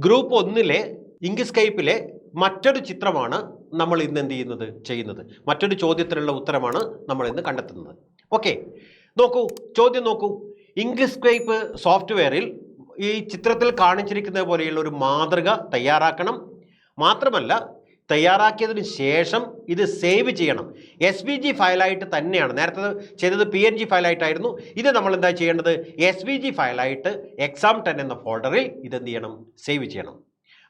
Group 1-ലെ ഇങ്ക്സ്കേപ്പിലെ മറ്റൊരു ചിത്രമാണ് നമ്മൾ ഇന്ന് ചെയ്യുന്നത്. മറ്റൊരു ചോദ്യത്തിനുള്ള ഉത്തരമാണ് നമ്മൾ ഇന്ന് കണ്ടെത്തുന്നത്. ഓക്കെ, നോക്കൂ, ചോദ്യം നോക്കൂ. ഇങ്ക്സ്കേപ്പ് സോഫ്റ്റ്വെയറിൽ ഈ ചിത്രത്തിൽ കാണിച്ചിരിക്കുന്നത് പോലെയുള്ള ഒരു മാതൃക തയ്യാറാക്കണം. മാത്രമല്ല, തയ്യാറാക്കിയതിന് ശേഷം ഇത് സേവ് ചെയ്യണം. SVG ഫയലായിട്ട് തന്നെയാണ്. നേരത്തെ ചെയ്തത് PNG ഫയലായിട്ടായിരുന്നു. ഇത് നമ്മൾ എന്താ ചെയ്യേണ്ടത്? SVG ഫയലായിട്ട് exam10 എന്ന ഫോൾഡറിൽ ഇതെന്ത് ചെയ്യണം? സേവ് ചെയ്യണം.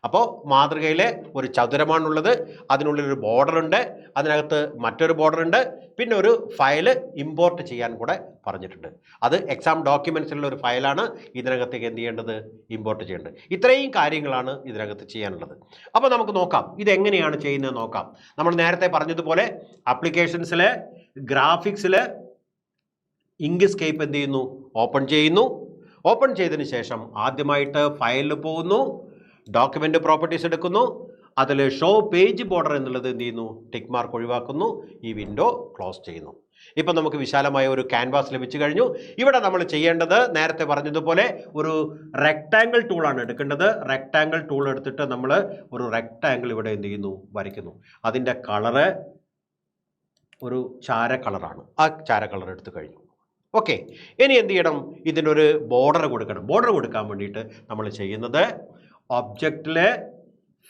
അപ്പോൾ മാതൃകയിലെ ഒരു ചതുരമാണുള്ളത്, അതിനുള്ളിലൊരു ബോർഡർ ഉണ്ട്, അതിനകത്ത് മറ്റൊരു ബോർഡർ ഉണ്ട്, പിന്നെ ഒരു ഫയല് ഇമ്പോർട്ട് ചെയ്യാൻ കൂടെ പറഞ്ഞിട്ടുണ്ട്. അത് എക്സാം ഡോക്യുമെൻസിലുള്ള ഒരു ഫയലാണ്. ഇതിനകത്തേക്ക് എന്ത് ചെയ്യേണ്ടത്? ഇമ്പോർട്ട് ചെയ്യേണ്ടത്. ഇത്രയും കാര്യങ്ങളാണ് ഇതിനകത്ത് ചെയ്യാനുള്ളത്. അപ്പോൾ നമുക്ക് നോക്കാം ഇതെങ്ങനെയാണ് ചെയ്യുന്നത് നോക്കാം. നമ്മൾ നേരത്തെ പറഞ്ഞതുപോലെ ആപ്ലിക്കേഷൻസിലെ ഗ്രാഫിക്സിലെ ഇങ്ക്സ്കേപ്പ് എന്ത് ചെയ്യുന്നു? ഓപ്പൺ ചെയ്യുന്നു. ഓപ്പൺ ചെയ്തതിന് ശേഷം ആദ്യമായിട്ട് ഫയലിൽ പോകുന്നു, ഡോക്യുമെൻ്റ് പ്രോപ്പർട്ടീസ് എടുക്കുന്നു, അതിൽ ഷോ പേജ് ബോർഡർ എന്നുള്ളത് എന്ത് ചെയ്യുന്നു? ടിക്ക് മാർക്ക് ഒഴിവാക്കുന്നു, ഈ വിൻഡോ ക്ലോസ് ചെയ്യുന്നു. ഇപ്പം നമുക്ക് വിശാലമായ ഒരു ക്യാൻവാസ് ലഭിച്ചു കഴിഞ്ഞു. ഇവിടെ നമ്മൾ ചെയ്യേണ്ടത് നേരത്തെ പറഞ്ഞതുപോലെ ഒരു റെക്ടാങ്കിൾ ടൂളാണ് എടുക്കേണ്ടത്. റെക്ടാങ്കിൾ ടൂൾ എടുത്തിട്ട് നമ്മൾ ഒരു റെക്ടാങ്കിൾ ഇവിടെ എന്ത് ചെയ്യുന്നു? വരയ്ക്കുന്നു. അതിൻ്റെ കളറ് ഒരു ചാര കളറാണ്. ആ ചാര കളർ എടുത്തു കഴിഞ്ഞു. ഓക്കെ, ഇനി എന്ത് ചെയ്യണം? ഇതിനൊരു ബോർഡർ കൊടുക്കണം. ബോർഡർ കൊടുക്കാൻ വേണ്ടിയിട്ട് നമ്മൾ ചെയ്യുന്നത് ഒബ്ജക്റ്റിലെ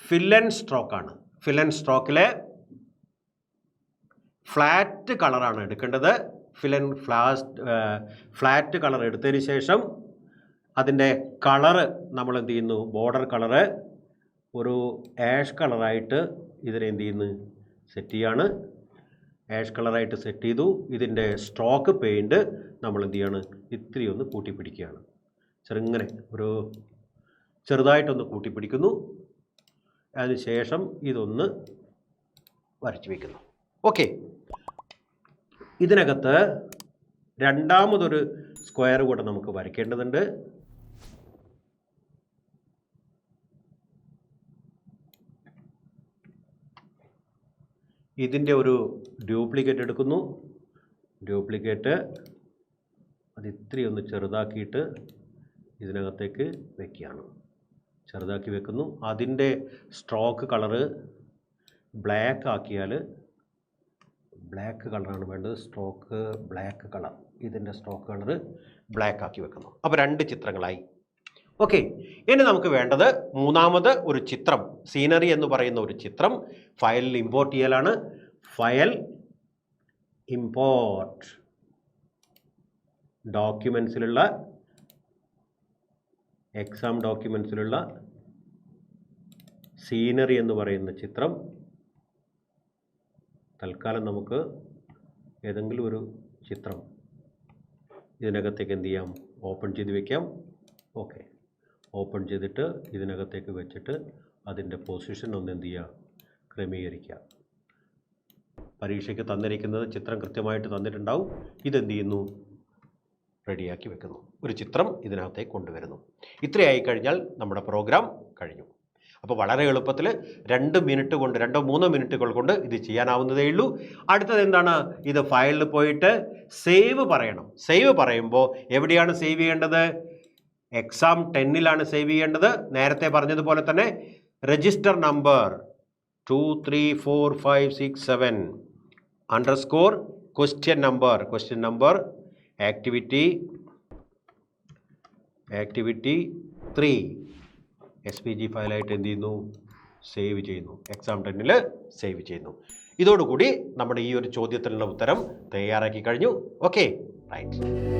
ഫിൽ ആൻഡ് സ്ട്രോക്ക് ആണ്. ഫിൽ ആൻഡ് സ്ട്രോക്കിലെ ഫ്ലാറ്റ് കളറാണ് എടുക്കേണ്ടത്. ഫ്ലാറ്റ് കളർ എടുത്തതിന് ശേഷം അതിൻ്റെ കളറ് നമ്മൾ എന്ത് ചെയ്യുന്നു? ബോർഡർ കളറ് ഒരു ആഷ് കളറായിട്ട് ഇതിനെ എന്ത് ചെയ്യുന്നു? സെറ്റ് ചെയ്യാണ്. ആഷ് കളറായിട്ട് സെറ്റ് ചെയ്തു. ഇതിൻ്റെ സ്ട്രോക്ക് പെയിൻറ്റ് നമ്മൾ എന്ത് ചെയ്യാണ്? ഇത്തിരി ഒന്ന് കൂട്ടിപ്പിടിക്കുകയാണ്. ചെറുങ്ങനെ ഒരു ചെറുതായിട്ടൊന്ന് കൂട്ടിപ്പിടിക്കുന്നു. അതിനുശേഷം ഇതൊന്ന് വരച്ചു വയ്ക്കുന്നു. ഓക്കെ, ഇതിനകത്ത് രണ്ടാമതൊരു സ്ക്വയർ കൂടെ നമുക്ക് വരയ്ക്കേണ്ടതുണ്ട്. ഇതിൻ്റെ ഒരു ഡ്യൂപ്ലിക്കേറ്റ് എടുക്കുന്നു. ഡ്യൂപ്ലിക്കേറ്റ് അത് ഇത്തിരി ഒന്ന് ചെറുതാക്കിയിട്ട് ഇതിനകത്തേക്ക് വയ്ക്കുകയാണ്. ചെറുതാക്കി വെക്കുന്നു. അതിൻ്റെ സ്ട്രോക്ക് കളറ് ബ്ലാക്ക് ആക്കിയാൽ, ബ്ലാക്ക് കളറാണ് വേണ്ടത്. സ്ട്രോക്ക് ബ്ലാക്ക് കളർ, ഇതിൻ്റെ സ്ട്രോക്ക് കളറ് ബ്ലാക്ക് ആക്കി വെക്കുന്നു. അപ്പോൾ 2 ചിത്രങ്ങളായി. ഓക്കെ, ഇനി നമുക്ക് വേണ്ടത് മൂന്നാമത് ഒരു ചിത്രം, സീനറി എന്ന് പറയുന്ന ഒരു ചിത്രം ഫയലിൽ ഇമ്പോർട്ട് ചെയ്യലാണ്. ഫയൽ ഇമ്പോർട്ട്, ഡോക്യുമെൻസിലുള്ള എക്സാം ഡോക്യുമെൻസിലുള്ള സീനറി എന്ന് പറയുന്ന ചിത്രം തൽക്കാലം നമുക്ക് ഏതെങ്കിലും ഒരു ചിത്രം ഇതിനകത്തേക്ക് എന്ത് ചെയ്യാം? ഓപ്പൺ ചെയ്ത് വയ്ക്കാം. ഓക്കെ, ഓപ്പൺ ചെയ്തിട്ട് ഇതിനകത്തേക്ക് വെച്ചിട്ട് അതിൻ്റെ പൊസിഷൻ ഒന്ന് എന്ത് ചെയ്യുക? ക്രമീകരിക്കുക. പരീക്ഷയ്ക്ക് തന്നിരിക്കുന്നത് ചിത്രം കൃത്യമായിട്ട് തന്നിട്ടുണ്ടാവും. ഇതെന്ത് ചെയ്യുന്നു? റെഡിയാക്കി വെക്കുന്നു. ഒരു ചിത്രം ഇതിനകത്തേക്ക് കൊണ്ടുവരുന്നു. ഇത്രയായി കഴിഞ്ഞാൽ നമ്മുടെ പ്രോഗ്രാം കഴിഞ്ഞു. അപ്പോൾ വളരെ എളുപ്പത്തിൽ 2 മിനിറ്റ് കൊണ്ട് 2-3 മിനിറ്റുകൾ കൊണ്ട് ഇത് ചെയ്യാനാവുന്നതേ ഉള്ളൂ. അടുത്തത് എന്താണ്? ഇത് ഫയലിൽ പോയിട്ട് സേവ് പറയണം. സേവ് പറയുമ്പോൾ എവിടെയാണ് സേവ് ചെയ്യേണ്ടത്? exam10-ലാണ് സേവ് ചെയ്യേണ്ടത്. നേരത്തെ പറഞ്ഞതുപോലെ തന്നെ register number 23456 _ question number activity 3 SVG ഫയലായിട്ട് എന്ത് ചെയ്യുന്നു? സേവ് ചെയ്യുന്നു. exam10-ൽ സേവ് ചെയ്യുന്നു. ഇതോടുകൂടി നമ്മുടെ ഈ ഒരു ചോദ്യത്തിനുള്ള ഉത്തരം തയ്യാറാക്കി കഴിഞ്ഞു. Okay, right.